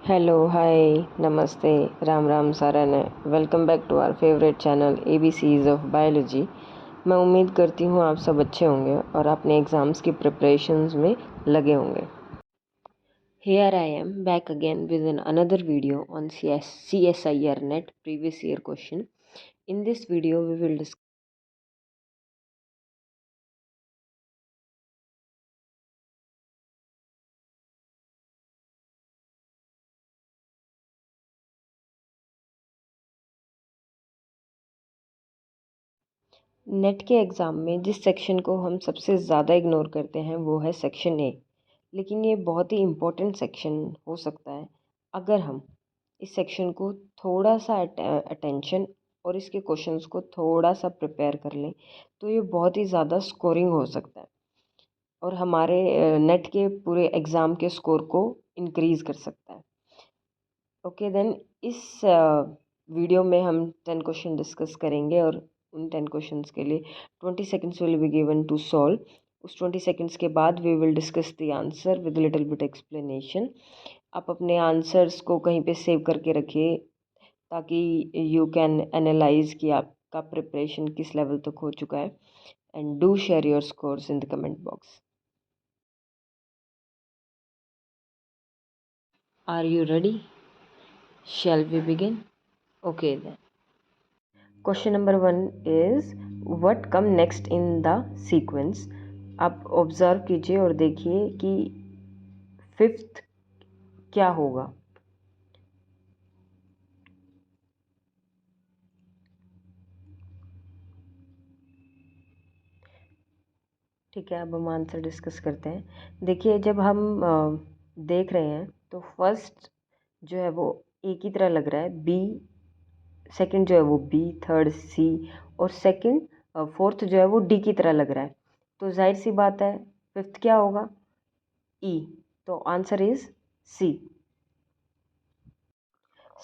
Hello, हाय, नमस्ते, राम राम सारन है। Welcome back to our favourite channel ABCs of biology. मैं उम्मीद करती हूँ आप सब अच्छे होंगे और अपने एग्ज़ाम्स की प्रिपरेशंस में लगे होंगे। Here I am back again with another video on CSIR Net previous year question. In this video we will discuss net के एग्ज़ाम में जिस सेक्शन को हम सबसे ज़्यादा इग्नोर करते हैं वो है सेक्शन ए। लेकिन ये बहुत ही इम्पोर्टेंट सेक्शन हो सकता है अगर हम इस सेक्शन को थोड़ा सा अटेंशन और इसके क्वेश्चंस को थोड़ा सा प्रिपेयर कर लें तो ये बहुत ही ज़्यादा स्कोरिंग हो सकता है और हमारे नेट के पूरे एग्ज़ाम के स्कोर को इंक्रीज़ कर सकता है। ओके देन इस वीडियो में हम 10 क्वेश्चन डिस्कस करेंगे और उन 10 क्वेश्चंस के लिए 20 seconds will be given to solve. उस 20 सेकंड्स के बाद we will discuss the answer with little bit explanation. आप अपने आंसर्स को कहीं पे सेव करके रखिए ताकि यू कैन एनालाइज कि आपका प्रिपरेशन किस लेवल तक हो चुका है and do share your scores in the comment box. Are you ready? Shall we begin? Okay then. Question number 1 is what come next in the sequence. आप observe कीजिए और देखिए कि फिफ्थ क्या होगा। ठीक है, अब हम आंसर डिस्कस करते हैं। देखिए, जब हम देख रहे हैं तो फर्स्ट जो है वो ए की तरह लग रहा है, बी सेकंड जो है वो बी, थर्ड सी और सेकंड फोर्थ जो है वो डी की तरह लग रहा है। तो जाहिर सी बात है फिफ्थ क्या होगा? ई। तो answer is C.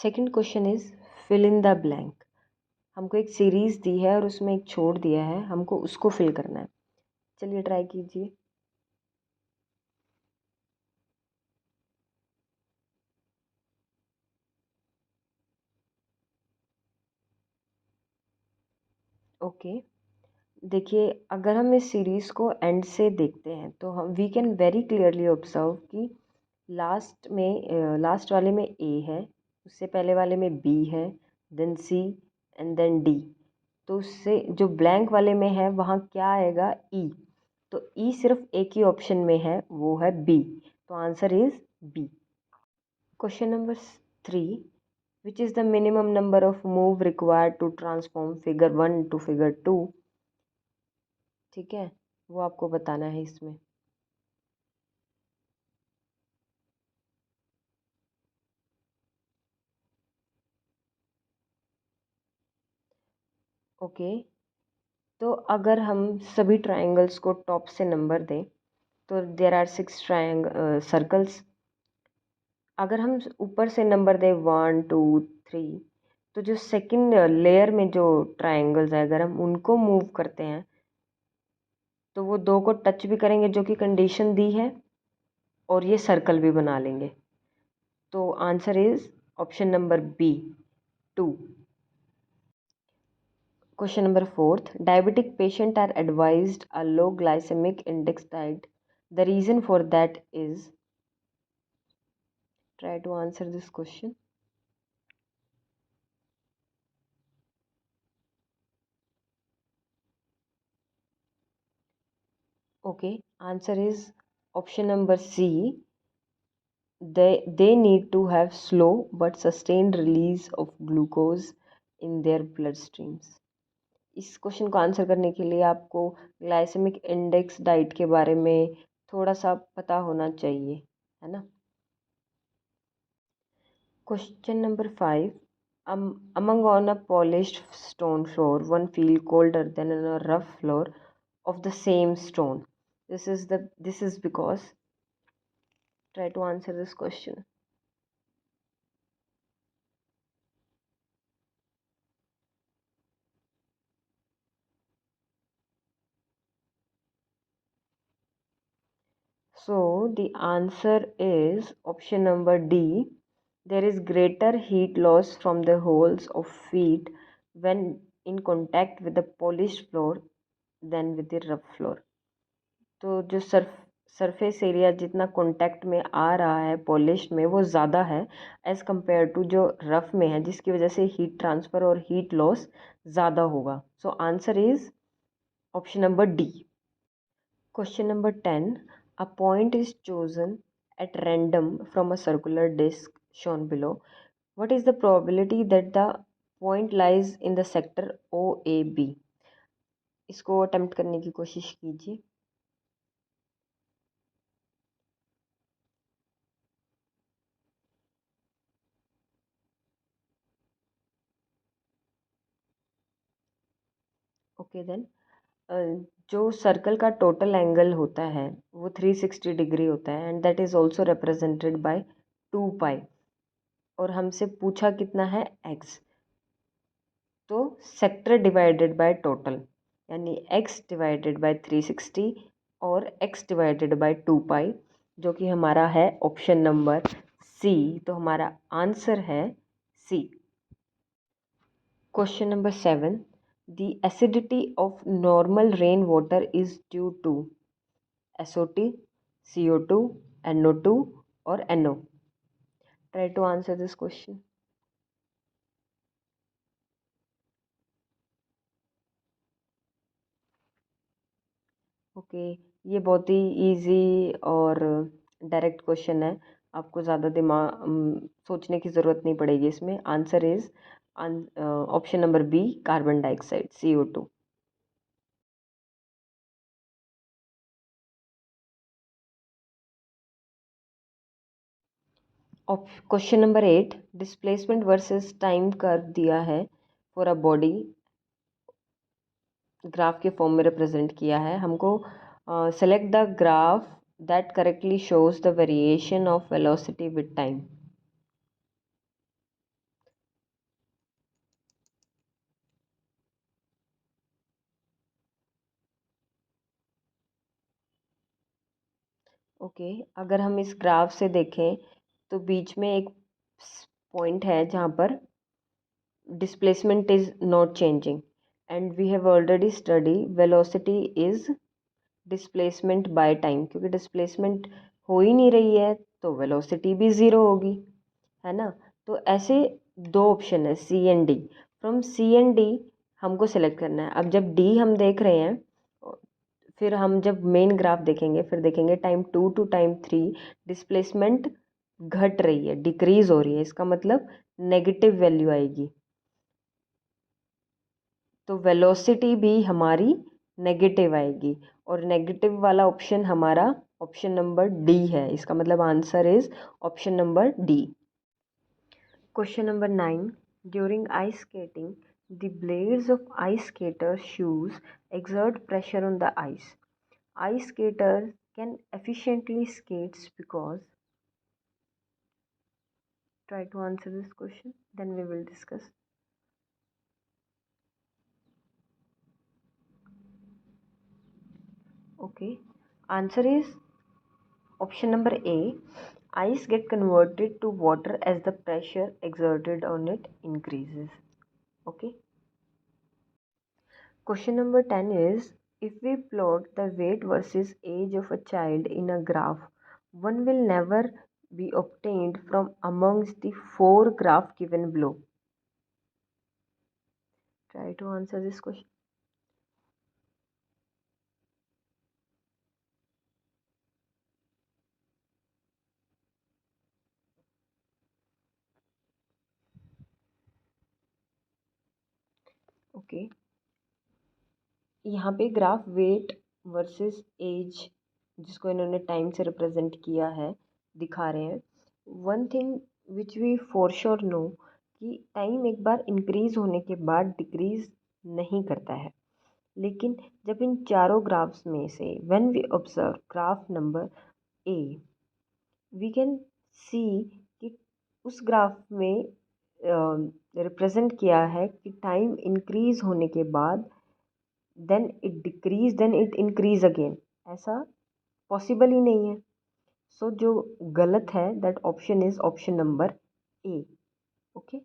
Second question is fill in the blank. हमको एक सीरीज दी है और उसमें एक छोड़ दिया है, हमको उसको फिल करना है। चलिए ट्राई कीजिए। ओके, देखिए अगर हम इस सीरीज़ को एंड से देखते हैं तो हम we can very clearly observe कि लास्ट वाले में ए है, उससे पहले वाले में बी है, then C and then D. तो उससे जो ब्लैंक वाले में है वहाँ क्या आएगा? ई। तो ई सिर्फ एक ही ऑप्शन में है, वो है बी। तो answer is B. Question number 3, which is the minimum number of move required to transform figure 1 to figure 2। ठीक है, वो आपको बताना है इसमें। ओके, तो अगर हम सभी ट्रायंगल्स को टॉप से नंबर दें तो देर आर 6 सर्कल्स। अगर हम ऊपर से नंबर दें 1 2 3, तो जो सेकंड लेयर में जो ट्रायंगल्स है अगर हम उनको मूव करते हैं तो वो दो को टच भी करेंगे जो कि कंडीशन दी है और ये सर्कल भी बना लेंगे। तो answer is option number B, 2। Question number 4, diabetic patient are advised a low glycemic index diet. The reason for that is, try to answer this question. Okay, answer is option number C. They need to have slow but sustained release of glucose in their bloodstreams. इस question को answer करने के लिए आपको glycaemic index diet के बारे में थोड़ा सा पता होना चाहिए, है ना। Question number 5. Among on a polished stone floor, one feel colder than on a rough floor of the same stone. This is because, try to answer this question. So the answer is option number D. There is greater heat loss from the holes of feet when in contact with the polished floor than with the rough floor. तो जो surface area जितना contact में आ रहा है polished में वो ज़्यादा है एज़ कम्पेयर टू जो रफ़ में है, जिसकी वजह से हीट ट्रांसफ़र और हीट लॉस ज़्यादा होगा. So answer is option number D. Question number 10. A point is chosen at random from a circular disc shown below. What is the probability that the point lies in the sector OAB? इसको attempt करने की कोशिश कीजिए. Okay then. जो circle का total angle होता है वो 360 डिग्री होता है and that is also represented by 2 pi. और हमसे पूछा कितना है एक्स. तो सेक्टर डिवाइडेड बाय टोटल यानी x डिवाइडेड बाय 360 और x डिवाइडेड बाय 2 पाई, जो कि हमारा है ऑप्शन नंबर सी. तो हमारा आंसर है C. Question number 7. The acidity of normal rain water is due to SO2, CO2, NO2 और NO. Try to answer this question. Okay. ये बहुत ही इजी और डायरेक्ट क्वेश्चन है. आपको ज़्यादा दिमाग सोचने की ज़रूरत नहीं पड़ेगी इसमें. Answer is option number B, carbon dioxide, CO2. Question number 8. Displacement versus time curve दिया है फॉर अ बॉडी, ग्राफ के फॉर्म में रिप्रेजेंट किया है. हमको select the graph that correctly shows the variation of velocity with time. Okay. अगर हम इस ग्राफ से देखें तो बीच में एक पॉइंट है जहाँ पर displacement is not changing and we have already studied velocity is displacement by time. क्योंकि displacement हो ही नहीं रही है तो velocity भी ज़ीरो होगी, है ना. तो ऐसे दो ऑप्शन है C and D. From C and D हमको सेलेक्ट करना है. अब जब डी हम देख रहे हैं फिर हम जब मेन ग्राफ देखेंगे फिर देखेंगे टाइम 2 टू टाइम 3 डिस्प्लेसमेंट घट रही है, डिक्रीज हो रही है. इसका मतलब नेगेटिव वैल्यू आएगी. तो वेलोसिटी भी हमारी नेगेटिव आएगी और नेगेटिव वाला ऑप्शन हमारा ऑप्शन नंबर डी है. इसका मतलब answer is option number D. Question number 9. During ice skating the blades of ice skater shoes exert pressure on the ice. Ice skaters can efficiently skates because. Try to answer this question, then we will discuss. Okay. Answer is option number A. Ice get converted to water as the pressure exerted on it increases. Okay. Question number 10 is, if we plot the weight versus age of a child in a graph, one will never be obtained from amongst the four graph given below. Try to answer this question. Okay. यहाँ पे graph wait versus as जिसको इन्होंने time से represent किया है दिखा रहे हैं. One thing which we for sure know कि टाइम एक बार इंक्रीज़ होने के बाद डिक्रीज़ नहीं करता है. लेकिन जब इन चारों ग्राफ्स में से when we observe graph number A we can see कि उस ग्राफ में रिप्रेजेंट किया है कि टाइम इंक्रीज़ होने के बाद then it decrease then it increase again. ऐसा पॉसिबल ही नहीं है. सो जो गलत है that option is option number A. Okay.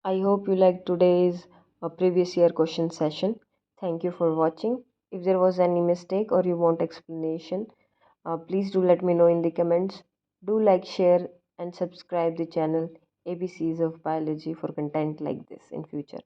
I hope you liked today's previous year question session. Thank you for watching. If there was any mistake or you want explanation, please do let me know in the comments. Do like, share, and subscribe the channel ABCs of Biology for content like this in future.